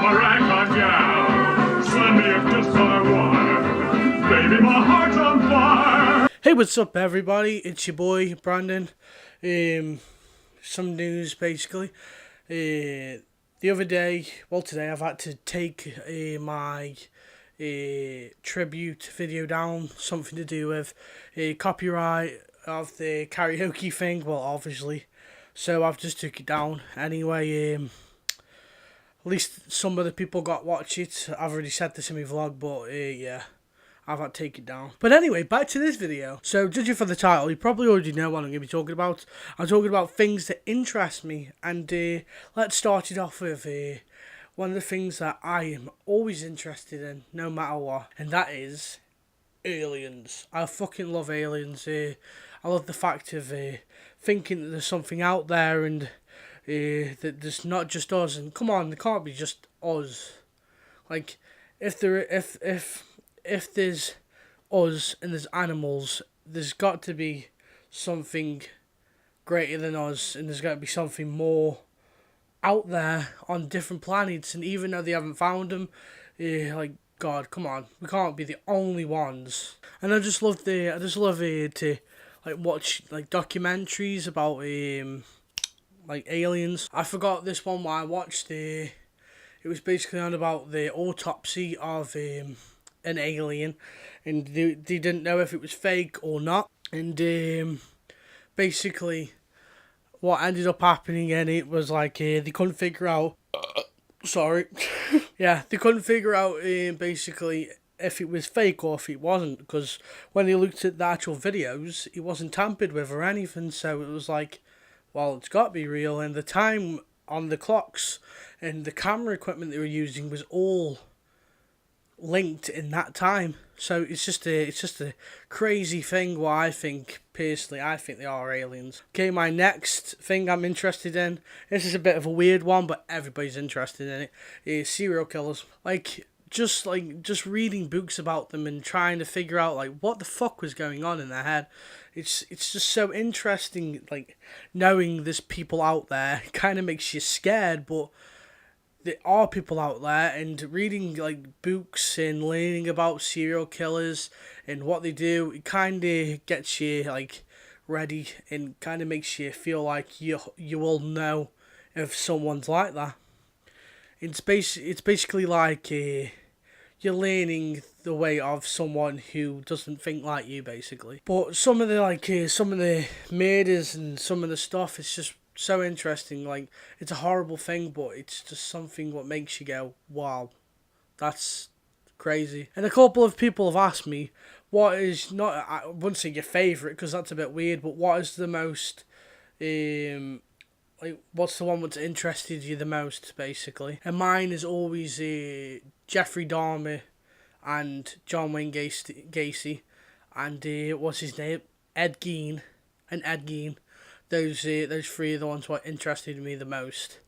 Alright, calm down. Send me if just what I want. Baby, my heart's on fire. Hey, what's up, everybody? It's your boy Brandon. Some news, basically. The other day, well, today I've had to take my tribute video down. Something to do with copyright of the karaoke thing. Well, obviously, so I've just took it down anyway. At least some of the people got watch it. I've already said this in my vlog, but yeah, I've had to take it down. But anyway, back to this video. So, judging from the title, you probably already know what I'm going to be talking about. I'm talking about things that interest me. And let's start it off with one of the things that I am always interested in, no matter what. And that is aliens. I fucking love aliens. I love the fact of thinking that there's something out there and that there's not just us. And come on, there can't be just us. Like, if there's us and there's animals, there's got to be something greater than us, and there's got to be something more out there on different planets. And even though they haven't found them, like, God, come on, we can't be the only ones. And I just love to like watch like documentaries about like aliens. I forgot this one where I watched it was basically on about the autopsy of an alien, and they didn't know if it was fake or not. And basically what ended up happening in it was like they couldn't figure out sorry yeah, they couldn't figure out basically if it was fake or if it wasn't, because when they looked at the actual videos, it wasn't tampered with or anything. So it was like, well, it's got to be real. And the time on the clocks and the camera equipment they were using was all linked in that time. So it's just a crazy thing. What I think personally, I think they are aliens. Okay, my next thing I'm interested in, this is a bit of a weird one, but everybody's interested in it, is serial killers. Just reading books about them and trying to figure out like what the fuck was going on in their head. It's just so interesting, like knowing there's people out there. It kind of makes you scared, but there are people out there, and reading like books and learning about serial killers and what they do, it kind of gets you like ready and kind of makes you feel like you will know if someone's like that. It's basically like you're learning the way of someone who doesn't think like you, basically. But some of the murders and some of the stuff, it's just so interesting. Like, it's a horrible thing, but it's just something what makes you go, wow, that's crazy. And a couple of people have asked me, what is not, I wouldn't say your favourite because that's a bit weird, but what is the most like, what's the one that's interested you the most, basically? And mine is always Jeffrey Dahmer and John Wayne Gacy and what's his name? Ed Gein and Ed Gein. Those three are the ones what interested me the most.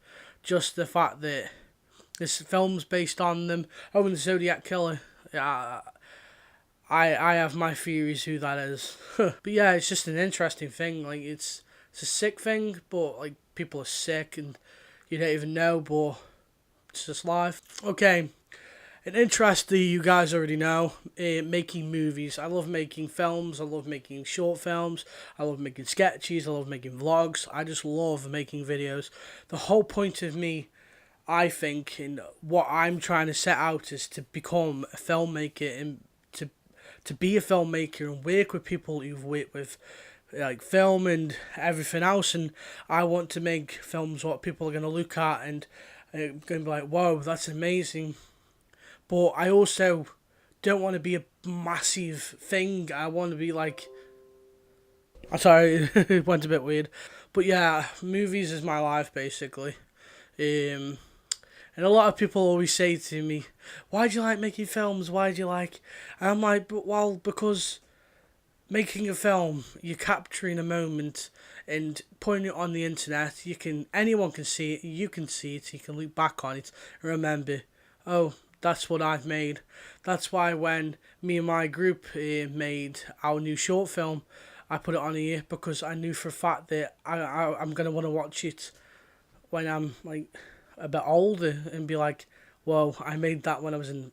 Just the fact that this film's based on them. Oh, and the Zodiac Killer. Yeah, I have my theories who that is. But yeah, it's just an interesting thing. Like, it's a sick thing, but like people are sick and you don't even know, but it's just life. Okay, an interest that you guys already know, making movies. I love making films, I love making short films, I love making sketches, I love making vlogs. I just love making videos. The whole point of me, I think, and what I'm trying to set out is to become a filmmaker and to be a filmmaker and work with people you've worked with, like film and everything else. And I want to make films what people are going to look at and going to be like, whoa, that's amazing. But I also don't want to be a massive thing. I want to be like, I'm sorry, it went a bit weird. But yeah, movies is my life, basically. And a lot of people always say to me, why do you like making films? Why do you like... And I'm like, well, because making a film, you're capturing a moment and putting it on the internet. Anyone can see it, you can see it, you can look back on it and remember, oh, that's what I've made. That's why when me and my group made our new short film, I put it on here because I knew for a fact that I'm going to want to watch it when I'm like a bit older and be like, Well, I made that when I was in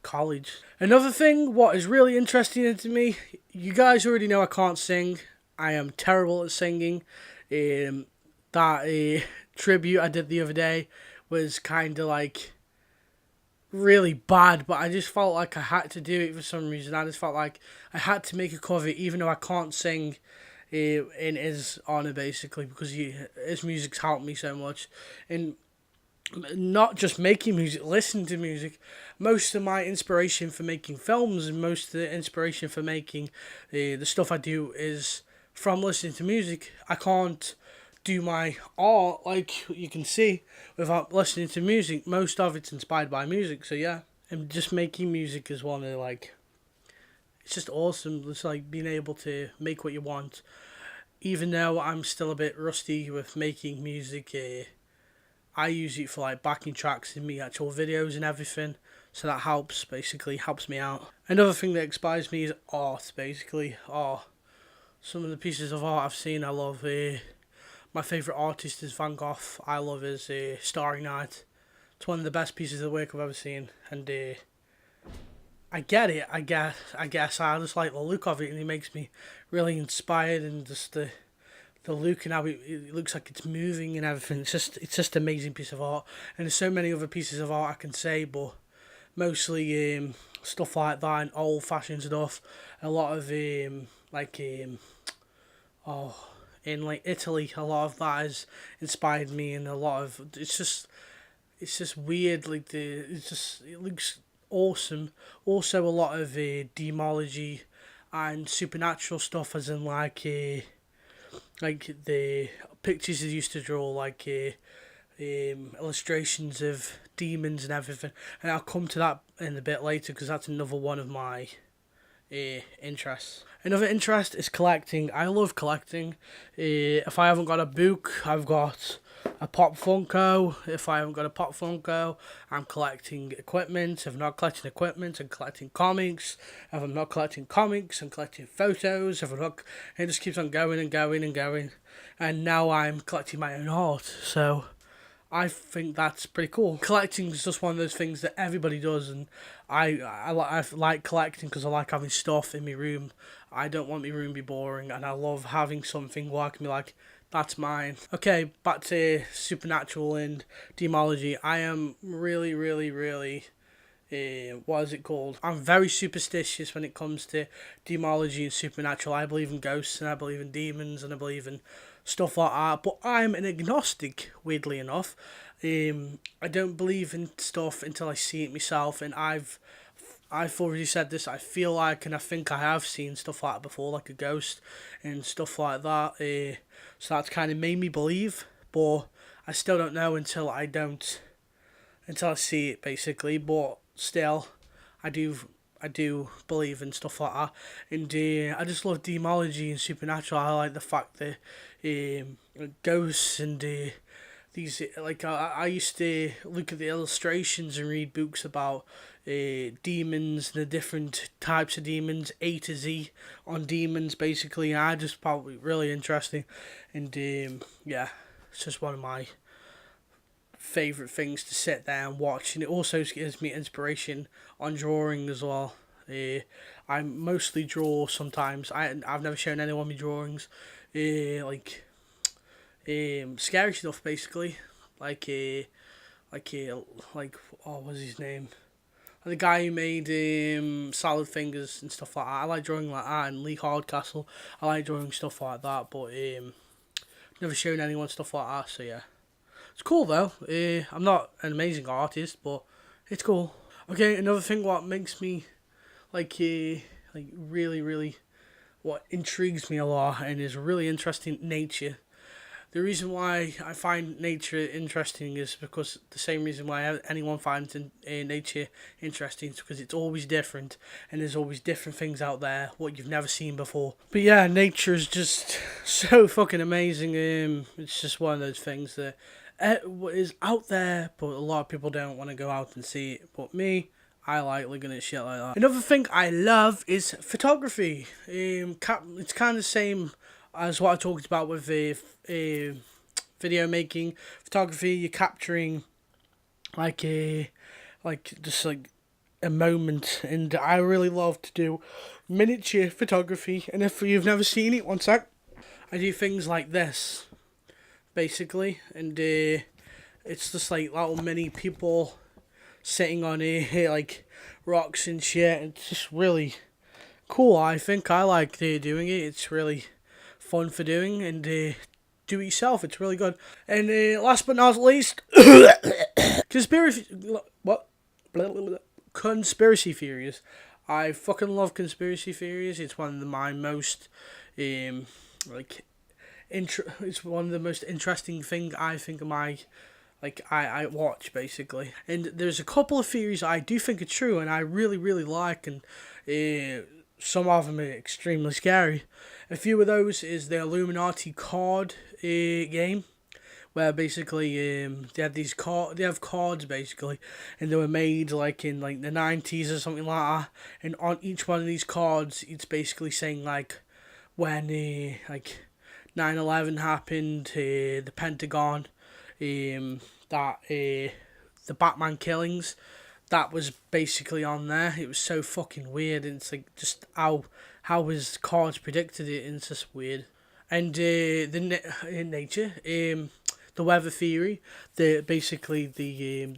college. Another thing, what is really interesting to me, you guys already know I can't sing. I am terrible at singing. That tribute I did the other day was kind of like really bad, but I just felt like I had to do it for some reason. I just felt like I had to make a cover, even though I can't sing in his honor, basically, because his music's helped me so much. And not just making music, listening to music. Most of my inspiration for making films and most of the inspiration for making the stuff I do is from listening to music. I can't do my art, like you can see, without listening to music. Most of it's inspired by music, so yeah. And just making music is one of like, it's just awesome. It's like being able to make what you want. Even though I'm still a bit rusty with making music, I use it for like backing tracks in me actual videos and everything. So that helps me out. Another thing that inspires me is art, basically. Some of the pieces of art I've seen, I love. My favourite artist is Van Gogh. I love his Starry Night. It's one of the best pieces of work I've ever seen. And I get it, I guess. I just like the look of it, and it makes me really inspired, and just the look and how it looks like it's moving and everything. It's just an amazing piece of art. And there's so many other pieces of art I can say, but mostly stuff like that and old fashioned stuff. A lot of in like Italy, a lot of that has inspired me, and a lot of it's just weird. Like it looks awesome. Also, a lot of demology and supernatural stuff, as in like the pictures they used to draw, like illustrations of demons and everything. And I'll come to that in a bit later, because that's another one of my interests. Another interest is collecting. I love collecting. If I haven't got a book, I've got a Pop Funko. If I haven't got a Pop Funko, I'm collecting equipment. If I'm not collecting equipment, I'm collecting comics. If I'm not collecting comics, I'm collecting photos. If I'm not, it just keeps on going and going and going. And now I'm collecting my own art. So I think that's pretty cool. Collecting is just one of those things that everybody does, and I like collecting because I like having stuff in my room. I don't want my room to be boring, and I love having something where I can be like, that's mine. Okay, back to supernatural and demology. I am really, really, really, what is it called? I'm very superstitious when it comes to demology and supernatural. I believe in ghosts, and I believe in demons, and I believe in stuff like that. But I'm an agnostic, weirdly enough. I don't believe in stuff until I see it myself, and I've already said this. I feel like, and I think I have seen stuff like that before, like a ghost and stuff like that. So that's kind of made me believe, but I still don't know until I see it, basically. But still, I do believe in stuff like that, and I just love demology and supernatural. I like the fact that ghosts and these, like I used to look at the illustrations and read books about demons and the different types of demons, A to Z on demons, basically. And I just found it really interesting, and yeah, it's just one of my favourite things to sit there and watch, and it also gives me inspiration on drawing as well. I mostly draw sometimes. I've never shown anyone my drawings. Scary stuff, basically. Like what was his name? The guy who made Salad Fingers and stuff like that. I like drawing like that, and Lee Hardcastle. I like drawing stuff like that, but never shown anyone stuff like that. So yeah, it's cool though. I'm not an amazing artist, but it's cool. Okay, another thing what makes me really, really, what intrigues me a lot and is really interesting, nature. The reason why I find nature interesting is because the same reason why anyone finds nature interesting is because it's always different, and there's always different things out there what you've never seen before. But yeah, nature is just so fucking amazing. It's just one of those things that is out there, but a lot of people don't want to go out and see it. But me, I like looking at shit like that. Another thing I love is photography. It's kind of the same as what I talked about with video making. Photography, you're capturing just like a moment, and I really love to do miniature photography. And if you've never seen it, one sec, I do things like this, basically, and it's just like little mini people sitting on like rocks and shit. It's just really cool. I think I like doing it. It's really fun for doing, and do it yourself. It's really good. And last but not least, conspiracy. What? Blah, blah, blah. Conspiracy theories. I fucking love conspiracy theories. It's one of my most like it's one of the most interesting thing I think of my I watch, basically. And there's a couple of theories I do think are true and I really really like, and some of them are extremely scary. A few of those is the Illuminati card game, where basically they have cards, basically, and they were made like in like the 90s or something like that, and on each one of these cards it's basically saying like when 9/11 happened, the Pentagon, that the Batman killings, that was basically on there. It was so fucking weird, and it's like just how his cards predicted it, and it's just weird. And in nature, the weather theory, they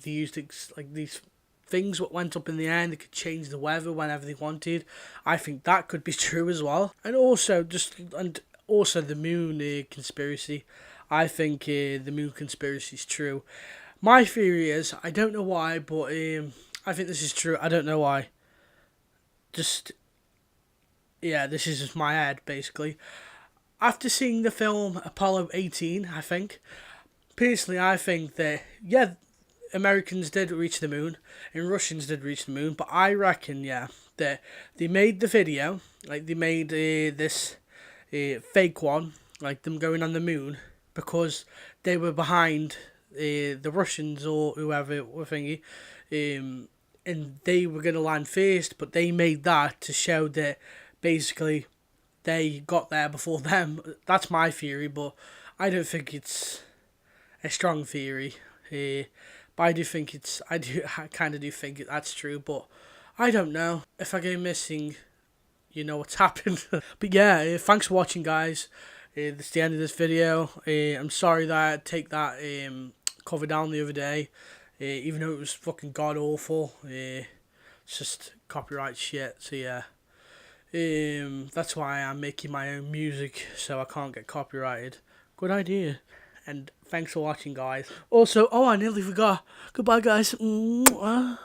used like these things what went up in the air and they could change the weather whenever they wanted. I think that could be true as well. And also the moon conspiracy. I think the moon conspiracy is true. My theory is, I don't know why, but I think this is true. I don't know why. Just, yeah, this is just my head, basically. After seeing the film Apollo 18, personally, I think that, yeah, Americans did reach the moon, and Russians did reach the moon, but I reckon, yeah, that they made the video, like, they made this fake one, like them going on the moon, because they were behind the Russians or whoever were thingy, and they were going to land first, but they made that to show that basically they got there before them. That's my theory, but I don't think it's a strong theory. But I kind of do think that's true, but I don't know. If I go missing, you know what's happened. But yeah, thanks for watching, guys. That's the end of this video. I'm sorry that I had to take that cover down the other day, even though it was fucking god awful. It's just copyright shit, so yeah. That's why I'm making my own music, so I can't get copyrighted. Good idea. And thanks for watching, guys. Also, I nearly forgot. Goodbye, guys. Mwah.